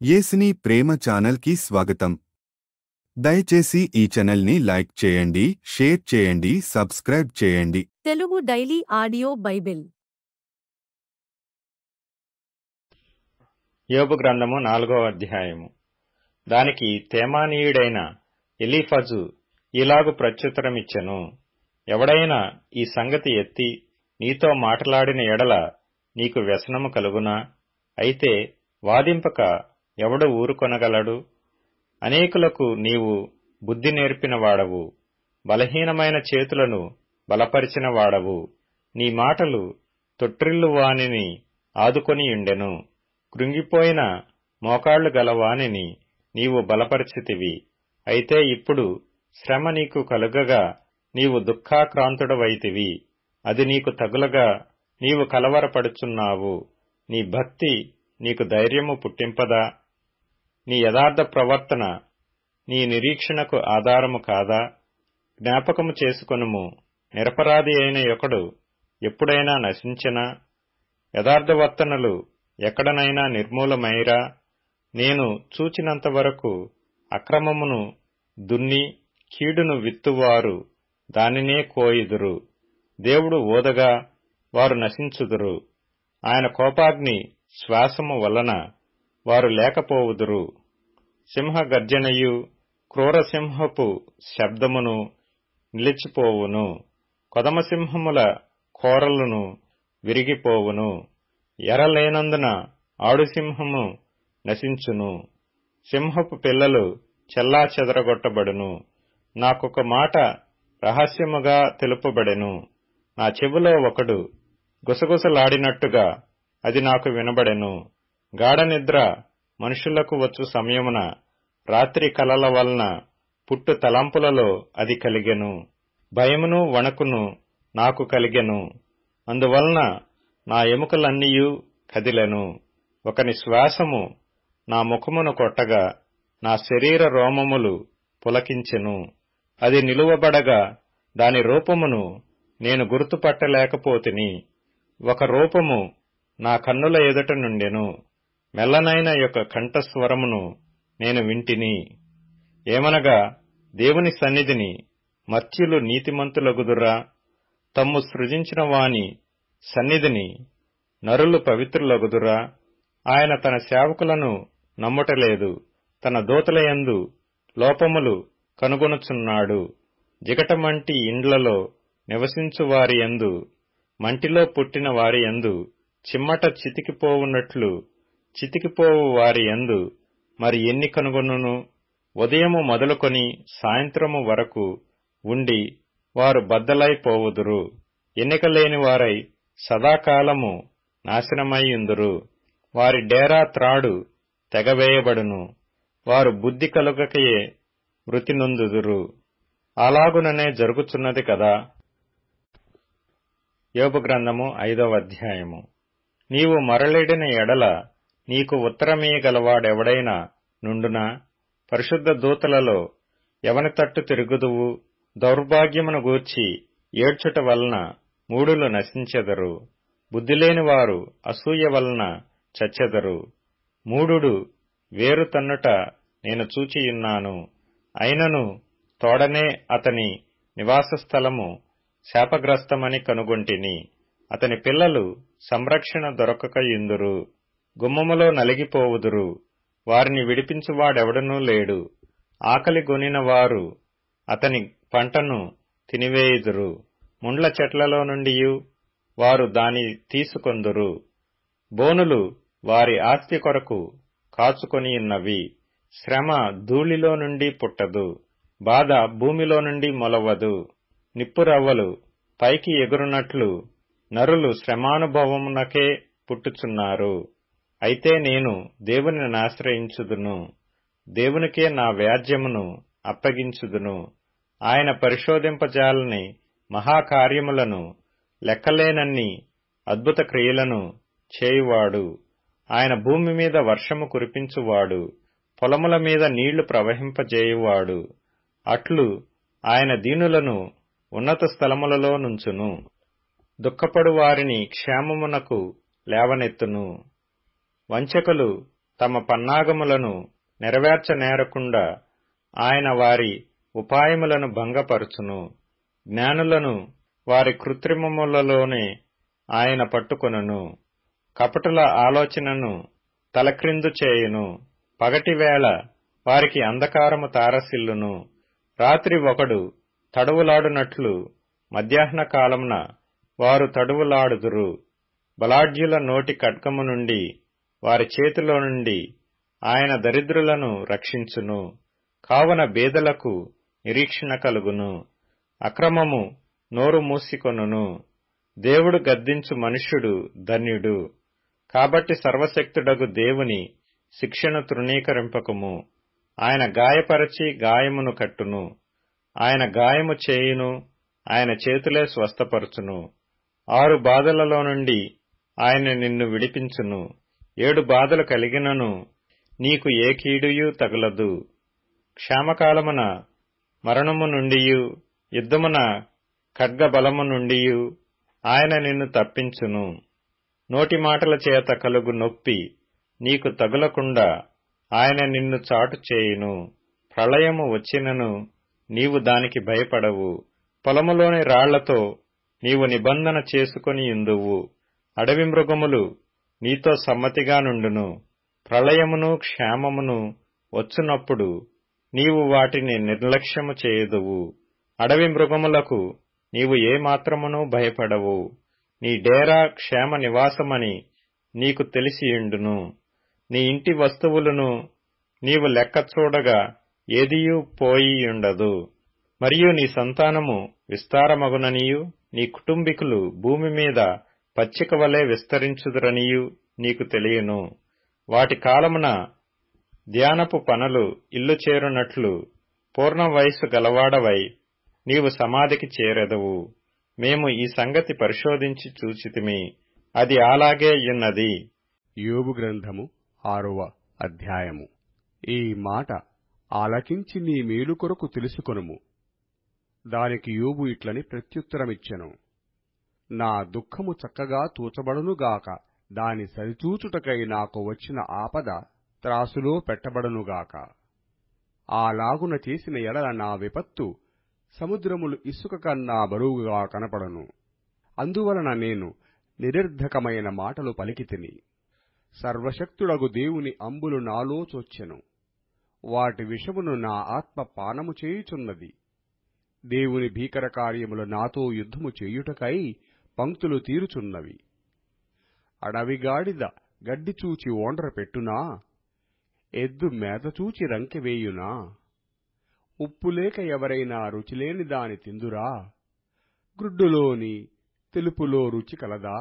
యేసుని ప్రేమ ఛానల్ కి స్వాగతం. దయచేసి ఈ ఛానల్ ని లైక్ చేయండి, షేర్ చేయండి, సబ్స్క్రైబ్ చేయండి. తెలుగు డైలీ ఆడియో బైబిల్ యోబు గ్రంథము 4వ అధ్యాయము. దానికి తేమానీయుడైన ఎలీఫజు ఇలాగు ప్రత్యుత్తరమిచ్చెను. ఎవడైనా ఈ సంగతి ఎత్తి నీతో మాటలాడిన ఎడల నీకు వ్యసనము కలుగునా? అయితే వాదింపక ఎవడు ఊరుకొనగలడు? అనేకులకు నీవు బుద్ధి నేర్పిన వాడవు, బలహీనమైన చేతులను బలపరిచిన వాడవు. నీ మాటలు తొట్రిల్లు వానిని ఆదుకొనియుండెను. కృంగిపోయిన మోకాళ్లు గలవానిని నీవు బలపరిచితివి. అయితే ఇప్పుడు శ్రమ నీకు కలుగగా నీవు దుఃఖాక్రాంతుడవైతివి. అది నీకు తగులగా నీవు కలవరపడుచున్నావు. నీ భక్తి నీకు ధైర్యము పుట్టింపదా? నీ యథార్థ ప్రవర్తన నీ నిరీక్షణకు ఆధారము కాదా? జ్ఞాపకము చేసుకొనుము, నిరపరాధి అయిన ఒకడు ఎప్పుడైనా నశించెనా? యథార్థవర్తనలు ఎక్కడనైనా నిర్మూలమైరా? నేను చూచినంతవరకు అక్రమమును దున్ని కీడును విత్తువారు దానినే కోయుదురు. దేవుడు ఓదగా వారు నశించుదురు. ఆయన కోపాగ్ని శ్వాసము వలన వారు లేకపోవుదురు. సింహ గర్జనయు క్రూరసింహపు శబ్దమును నిలిచిపోవును. కొదమసింహముల కోరలును విరిగిపోవును. ఎరలేనందున ఆడుసింహము నశించును. సింహపు పిల్లలు చెల్లా చెదరగొట్టబడును. నాకొక మాట రహస్యముగా తెలుపబడెను. నా చెవిలో ఒకడు గుసగుసలాడినట్టుగా అది నాకు వినబడెను. గాఢనిద్ర మనుషులకు వచ్చు సమయమున రాత్రి కలల వలన పుట్టు తలంపులలో అది కలిగెను. భయమును వణకును నాకు కలిగెను. అందువలన నా ఎముకలన్నీయూ కదిలెను. ఒకని శ్వాసము నా ముఖమును కొట్టగా నా శరీర రోమములు పులకించెను. అది నిలువబడగా దాని రూపమును నేను గుర్తుపట్టలేకపోతిని. ఒక రూపము నా కన్నుల ఎదుట నుండెను. మెల్లనైన యొక్క కంఠస్వరమును నేను వింటిని. ఏమనగా, దేవుని సన్నిధిని మర్త్యులు నీతిమంతులగుదురా? తమ్ము సృజించిన వాని సన్నిధిని నరులు పవిత్రులగుదురా? ఆయన తన సేవకులను నమ్ముటలేదు. తన దూతలయందు లోపములు కనుగొనుచున్నాడు. జిగటమంటి ఇండ్లలో నివసించు వారి యందు, మంటిలో పుట్టిన వారి యందు చిమ్మట చితికిపోవున్నట్లు చితికిపోవు వారి యందు మరి ఎన్ని కనుగొనును? ఉదయము మొదలుకొని సాయంత్రము వరకు ఉండి వారు బద్దలైపోవుదురు. ఎన్నికలేని వారై సదాకాలము నాశనమైయుందురు. వారి డేరా త్రాడు తెగవేయబడును. వారు బుద్ధి కలుగకయే మృతి నొందుదురు. అలాగుననే జరుగుచున్నది కదా. యోబు గ్రంథము 5వ అధ్యాయము. నీవు మరలిడిన ఎడల నీకు ఉత్తరమీయగలవాడెవడైనా నుండునా? పరిశుద్ధ దూతలలో ఎవని తట్టు తిరుగుదువు? దౌర్భాగ్యమును గూర్చి ఏడ్చుట వలన మూఢులు నశించెదరు. బుద్ధిలేని వారు అసూయ వలన చచ్చెదరు. మూఢుడు వేరు తన్నుట నేను చూచియున్నాను. అయినను తోడనే అతని నివాస స్థలము శాపగ్రస్తమని కనుగొంటిని. అతని పిల్లలు సంరక్షణ దొరకకయుందురు. గుమ్మములో నలిగిపోవుదురు. వారిని విడిపించువాడెవడనూ లేడు. ఆకలి గొనిన వారు అతని పంటను తినివేయుదురు. ముండ్ల చెట్లలో నుండియు వారు దాని తీసుకొందురు. బోనులు వారి ఆస్తి కొరకు కాచుకొనియున్నవి. శ్రమ ధూళిలో నుండి పుట్టదు. బాధ భూమిలో నుండి మొలవదు. నిప్పురవ్వలు పైకి ఎగురునట్లు నరులు శ్రమానుభవమునకే పుట్టుచున్నారు. అయితే నేను దేవునిని ఆశ్రయించుదును. దేవునికే నా వ్యాజ్యమును అప్పగించుదును. ఆయన పరిశోధింపజాలని మహాకార్యములను, లెక్కలేనన్ని అద్భుత క్రియలను చేయువాడు. ఆయన భూమి మీద వర్షము కురిపించువాడు, పొలముల మీద నీళ్లు ప్రవహింపజేయువాడు. అట్లు ఆయన దీనులను ఉన్నత స్థలములలో నుంచును. దుఃఖపడు వారిని క్షేమమునకు లేవనెత్తును. వంచకులు తమ పన్నాగములను నెరవేర్చనేరకుండా ఆయన వారి ఉపాయములను భంగపరచును. జ్ఞానులను వారి కృత్రిమములలోనే ఆయన పట్టుకొనును. కపటుల ఆలోచనను తలక్రిందు చేయును. పగటివేళ వారికి అంధకారము తారసిల్లును. రాత్రి ఒకడు తడువులాడునట్లు మధ్యాహ్న కాలమున వారు తడువులాడుదురు. బలాఢ్యుల నోటి ఖడ్గము నుండి వారి చేతిలో నుండి ఆయన దరిద్రులను రక్షించును. కావున బేదలకు నిరీక్షణ కలుగును. అక్రమము నోరు మూసికొనును. దేవుడు గద్దించు మనుష్యుడు ధన్యుడు. కాబట్టి సర్వశక్తుడగు దేవుని శిక్షను తృణీకరింపకము. ఆయన గాయపరచి గాయమును కట్టును. ఆయన గాయము చేయును. ఆయన చేతులే స్వస్థపరచును. 6 బాధలలో నుండి ఆయన నిన్ను విడిపించును. 7 బాధలు కలిగినను నీకు ఏ కీడుయూ తగులదు. క్షామకాలమున మరణము నుండియు యుద్ధమున ఖడ్గబలము నుండియు ఆయన నిన్ను తప్పించును. నోటి మాటల చేత కలుగు నొప్పి నీకు తగులకుండా ఆయన నిన్ను చాటు చేయును. ప్రళయము వచ్చినను నీవు దానికి భయపడవు. పొలములోని రాళ్లతో నీవు నిబంధన చేసుకొని యుందువు. అడవి మృగములు నీతో సమ్మతిగా నుండును. ప్రళయమును క్షామమును వచ్చునప్పుడు నీవు వాటిని నిర్లక్ష్యము చేయుదువు. అడవి మృగములకు నీవు ఏమాత్రమునూ భయపడవు. నీ డేరా క్షేమ నివాసమని నీకు తెలిసియుండును. నీ ఇంటి వస్తువులను నీవు లెక్క చూడగా ఏదియూ పోయియుండదు. మరియు నీ సంతానము విస్తారమగుననియు నీ కుటుంబీకులు భూమి మీద పచ్చిక వలె విస్తరించుదురనియు నీకు తెలియను. వాటి కాలమున ధ్యానపు పనులు ఇల్లు చేరునట్లు పూర్ణ వయస్సు గలవాడవై నీవు సమాధికి చేరెదవు. మేము ఈ సంగతి పరిశోధించి చూచితిమి, అది అలాగే యున్నది. యోబు గ్రంథము 6వ అధ్యాయము. ఈ మాట ఆలకించి నీ మేలు కొరకు తెలుసుకొనుము. దానికి యోబు ఇట్లని ప్రత్యుత్తరమిచ్చెను. నా దుఃఖము చక్కగా తూచబడునుగాక. దాని సరిచూచుటకై నాకు వచ్చిన ఆపద త్రాసులో పెట్టబడునుగాక. అలాగున చేసిన ఎడల నా విపత్తు సముద్రములు ఇసుక కన్నా బరువుగా కనపడను. అందువలన నేను నిరర్ధకమైన మాటలు పలికితిని. సర్వశక్తుడగు దేవుని అంబులు నాలో చొచ్చెను. వాటి విషమును నా ఆత్మ పానము చేయుచున్నది. దేవుని భీకర కార్యములు నాతో యుద్ధము చేయుటకై పంక్తులు తీరుచున్నవి. అడవిగాడిద గడ్డి చూచి ఓండ్ర పెట్టునా? ఎద్దు మేత చూచి రంకెవేయునా? ఉప్పులేక ఎవరైనా రుచిలేని దాని తిందురా? గ్రుడ్డులోని తెలుపులో రుచి కలదా?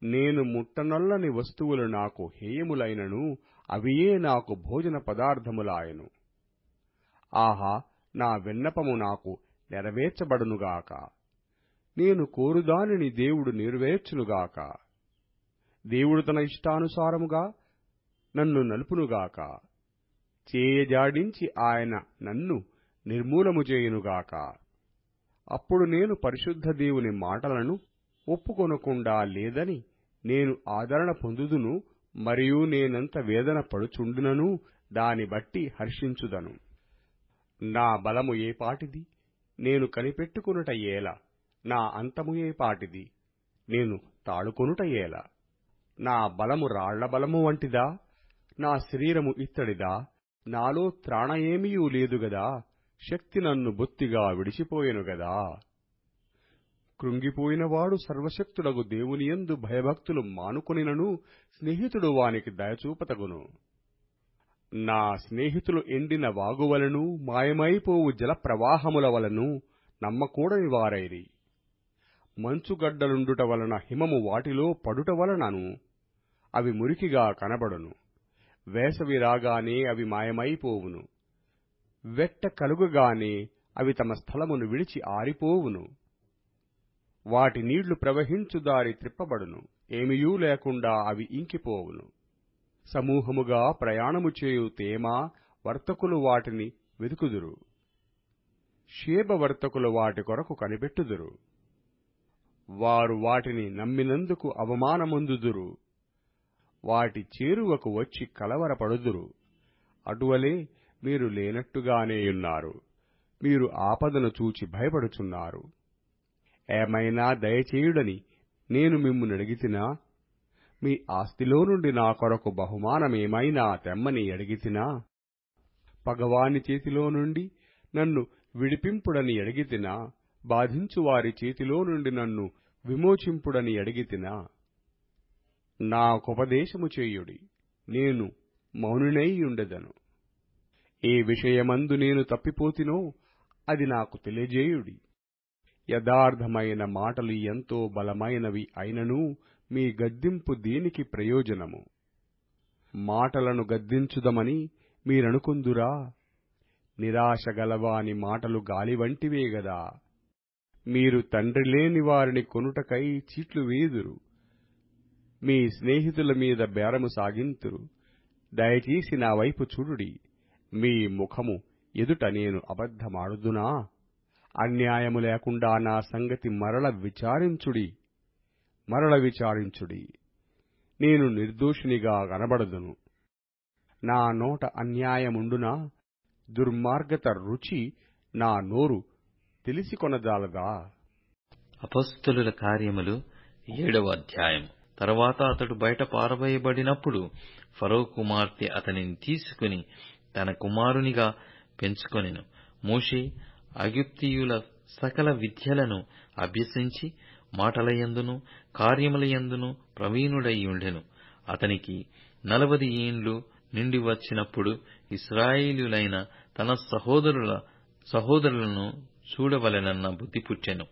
నేను ముట్టనొల్లని వస్తువులు నాకు హేయములైనను అవియే నాకు భోజన పదార్థములాయను. ఆహా, నా విన్నపము నాకు నెరవేర్చబడునుగాక. నేను కోరుదానిని దేవుడు నెరవేర్చునుగాక. దేవుడు తన ఇష్టానుసారముగా నన్ను నలుపునుగాక. చేయజాడించి ఆయన నన్ను నిర్మూలము చేయునుగాక. అప్పుడు నేను పరిశుద్ధ దేవుని మాటలను ఒప్పుకొనకుండా లేదని నేను ఆదరణ పొందుదును. మరియు నేనెంత వేదన పడుచుండునను దాని బట్టి హర్షించుదను. నా బలము ఏపాటిది? నేను కనిపెట్టుకొనుట ఏలా? నా అంతము ఏపాటిది? నేను తాడుకొనుట ఏలా? నా బలము రాళ్ల బలము వంటిదా? నా శరీరము ఇత్తడిదా? నాలో త్రాణ ఏమీయూ లేదు గదా. శక్తి నన్ను బొత్తిగా విడిచిపోయెను గదా. కృంగిపోయినవాడు సర్వశక్తుడగు దేవునియందు భయభక్తులు మానుకొనినను స్నేహితుడు వానికి దయచూపతగును. నా స్నేహితులు ఎండిన వాగువలను మాయమైపోవు జల ప్రవాహముల వలను నమ్మకూడని వారైరి. మంచుగడ్డలుండుట వలన హిమము వాటిలో పడుట వలనను అవి మురికిగా కనబడును. వేసవి రాగానే అవి మాయమైపోవును. వెట్ట కలుగగానే అవి తమ స్థలమును విడిచి ఆరిపోవును. వాటి నీళ్లు ప్రవహించు దారి త్రిప్పబడును. ఏమియూ లేకుండా అవి ఇంకిపోవును. సమూహముగా ప్రయాణము చేయు తేమ వర్తకులు వాటిని వెతుకుదురు. షేబ వర్తకులు వాటి కొరకు కనిపెట్టుదురు. వారు వాటిని నమ్మినందుకు అవమానమొందుదురు. వాటి చేరువకు వచ్చి కలవరపడుదురు. అటువలే మీరు లేనట్టుగానేయున్నారు. మీరు ఆపదను చూచి భయపడుచున్నారు. ఏమైనా దయచేయుడని నేను మిమ్మును అడిగితినా? మీ ఆస్తిలో నుండి నా కొరకు బహుమానమేమైనా తెమ్మని అడిగితినా? పగవాని చేతిలో నుండి నన్ను విడిపింపుడని అడిగితినా? బాధించువారి చేతిలో నుండి నన్ను విమోచింపుడని అడిగితినా? నాకుపదేశము చేయుడి, నేను మౌనునైయుండెదను. ఏ విషయమందు నేను తప్పిపోతినో అది నాకు తెలియజేయుడి. యథార్థమైన మాటలు ఎంతో బలమైనవి అయినను మీ గద్దింపు దేనికి ప్రయోజనము? మాటలను గద్దించుదమని మీరనుకుందురా? నిరాశ గలవాని మాటలు గాలివంటివే గదా. మీరు తండ్రి లేని వారిని కొనుటకై చీట్లు వేయుదురు. మీ స్నేహితుల మీద బేరము సాగింతురు. దయచేసి నా వైపు చూడుడి. మీ ముఖము ఎదుట నేను అబద్ధమాడుదునా? అన్యాయము లేకుండా నా సంగతి మరల విచారించుడి. నేను నిర్దోషినిగా కనబడదును. నా నోట అన్యాయముండునా? దుర్మార్గత రుచి నా నోరు తెలిసికొనజాలదా? అపొస్తలుల కార్యములు 7వ అధ్యాయం. తరువాత అతడు బయట పారవేయబడినప్పుడు ఫరో కుమార్తె అతనిని తీసుకుని తన కుమారునిగా పెంచుకొనెను. మోషే ఐగుప్తీయుల సకల విద్యలను అభ్యసించి మాటలయందును కార్యములయందును ప్రవీణుడై ఉండెను. అతనికి 40 ఏండ్లు నిండి వచ్చినప్పుడు ఇశ్రాయేలీయులైన తన సహోదరులను చూడవలెనన్న బుద్ధి పుట్టెను.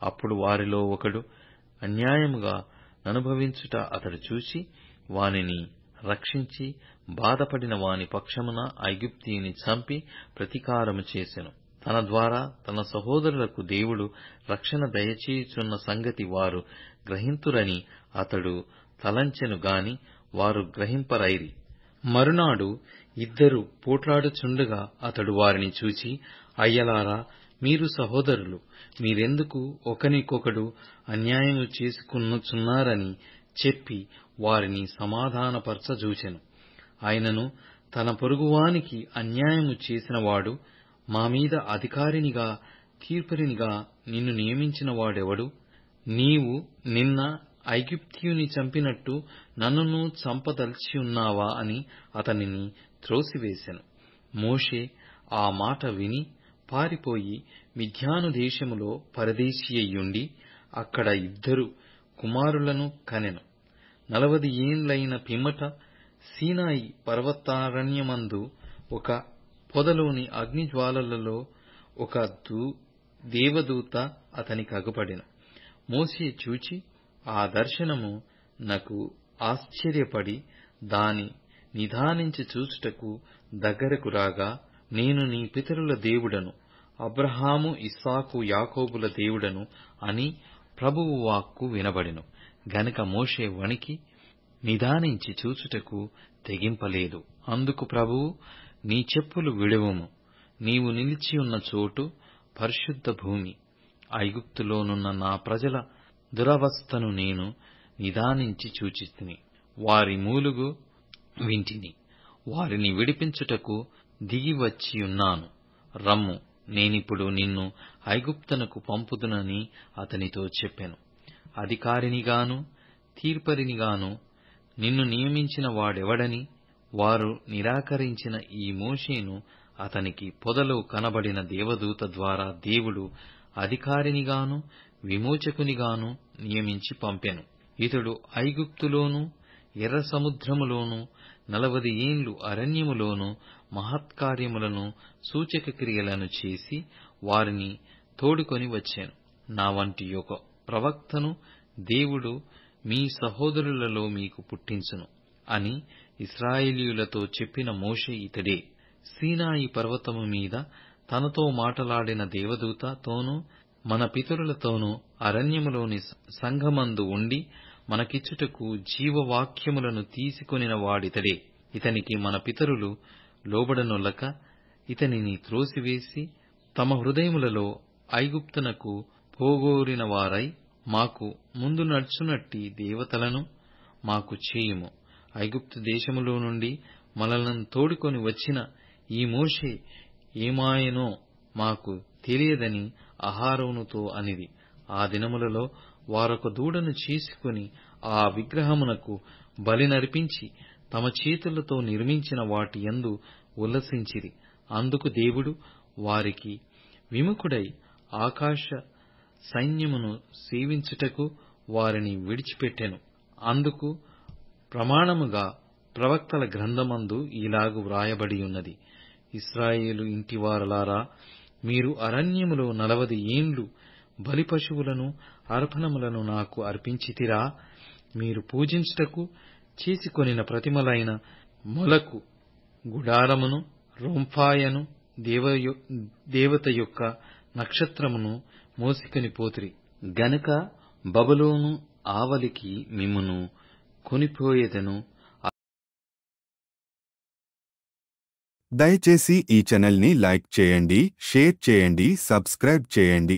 అప్పుడు వారిలో ఒకడు అన్యాయముగా ననుభవించుట అతడు చూసి వానిని రక్షించి బాధపడిన వాని పక్షమున ఐగుప్తీయుని చంపి ప్రతీకారము చేసెను. తన ద్వారా తన సహోదరులకు దేవుడు రక్షణ దయచేయుచున్న సంగతి వారు గ్రహింతురని అతడు తలంచెను గాని వారు గ్రహింపరైరి. మరునాడు ఇద్దరు పోట్లాడుచుండగా అతడు వారిని చూచి, అయ్యలారా, మీరు సహోదరులు, మీరెందుకు ఒకనికొకడు అన్యాయము చేసుకొనుచున్నారని చెప్పి వారిని సమాధానపరచజూచెను. ఆయనను తన పొరుగువానికి అన్యాయము చేసినవాడు, మా మీద అధికారినిగా తీర్పరినిగా నిన్ను నియమించిన వాడెవడు? నీవు నిన్న ఐగుప్తీయుని చంపినట్టు నన్నును చంపదలచియున్నావా అని అతనిని త్రోసివేసెను. మోషే ఆ మాట విని పారిపోయి మిద్యాను దేశములో పరదేశియయ్యుండి అక్కడ 2 కుమారులను కనెను. 40 ఏండ్లైన పిమ్మట సీనాయి పర్వతారణ్యమందు ఒక పొదలోని అగ్నిజ్వాలలలో ఒక దేవదూత అతనికి అగుపడెను. మోషే చూచి ఆ దర్శనము నాకు ఆశ్చర్యపడి దాని నిదానించి చూచుటకు దగ్గరకు రాగా, నేను నీ పితరుల దేవుడను, అబ్రహాము ఇస్సాకు యాకోబుల దేవుడను అని ప్రభువు వాక్కు వినబడెను. గనుక మోషే వణికి నిదానించి చూచుటకు తెగింపలేదు. అందుకు ప్రభువు, నీ చెప్పులు విడువుము, నీవు నిలిచియున్న చోటు పరిశుద్ధ భూమి. ఐగుప్తులోనున్న నా ప్రజల దురవస్థను నేను నిదానించి చూచితిని. వారి మూలుగు వింటిని. వారిని విడిపించుటకు దిగివచ్చియున్నాను. రమ్ము, నేనిప్పుడు నిన్ను ఐగుప్తునకు పంపుదునని అతనితో చెప్పెను. అధికారినిగాను తీర్పరినిగాను నిన్ను నియమించిన వాడెవడని వారు నిరాకరించిన ఈ మోషేను అతనికి పొదలో కనబడిన దేవదూత ద్వారా దేవుడు అధికారినిగాను విమోచకునిగాను నియమించి పంపెను. ఇతడు ఐగుప్తులోను ఎర్ర సముద్రములోను 40 ఏండ్లు అరణ్యములోను మహత్కార్యములను సూచక క్రియలను చేసి వారిని తోడుకొని వచ్చాను. నా వంటి ఒక ప్రవక్తను దేవుడు మీ సహోదరులలో మీకు పుట్టించును అని ఇశ్రాయేలీయులతో చెప్పిన మోషే ఇతడే. సీనాయి పర్వతము మీద తనతో మాటలాడిన దేవదూతతోనూ మన పితరులతోనూ అరణ్యములోని సంఘమందు ఉండి మనకిచ్చుటకు జీవవాక్యములను తీసుకొనిన వాడితడే. ఇతనికి మన పితరులు లోబడనొల్లక ఇతనిని త్రోసివేసి తమ హృదయములలో ఐగుప్తునకు పోగోరిన వారై, మాకు ముందు నడుచునట్టి దేవతలను మాకు చేయుము, ఐగుప్తు దేశములో నుండి మనలను తోడుకొని వచ్చిన ఈ మోషే ఏమాయనో మాకు తెలియదని అహరోనుతో అనిది. ఆ దినములలో వారొక దూడను చేసుకుని ఆ విగ్రహమునకు బలి నర్పించి తమ చేతులతో నిర్మించిన వాటి యందు ఉల్లసించిరి. అందుకు దేవుడు వారికి విముఖుడై ఆకాశ సైన్యమును సేవించుటకు వారిని విడిచిపెట్టెను. అందుకు ప్రమాణముగా ప్రవక్తల గ్రంథమందు ఇలాగు వ్రాయబడియున్నది: ఇశ్రాయేలు ఇంటివారలారా, మీరు అరణ్యములో 40 ఏండ్లు బలిపశువులను అర్పణములను నాకు అర్పించితిరా? మీరు పూజించుటకు చేసుకొనిన ప్రతిమలైన మొలకు, గుడారమును, రొంఫాయను, దేవత యొక్క నక్షత్రమును మోసికొని పోతిరి గనుక బబులోను ఆవలికి మిమ్మును కొనిపోయేదను. దయచేసి ఈ ఛానల్ని లైక్ చేయండి, షేర్ చేయండి, సబ్స్క్రైబ్ చేయండి.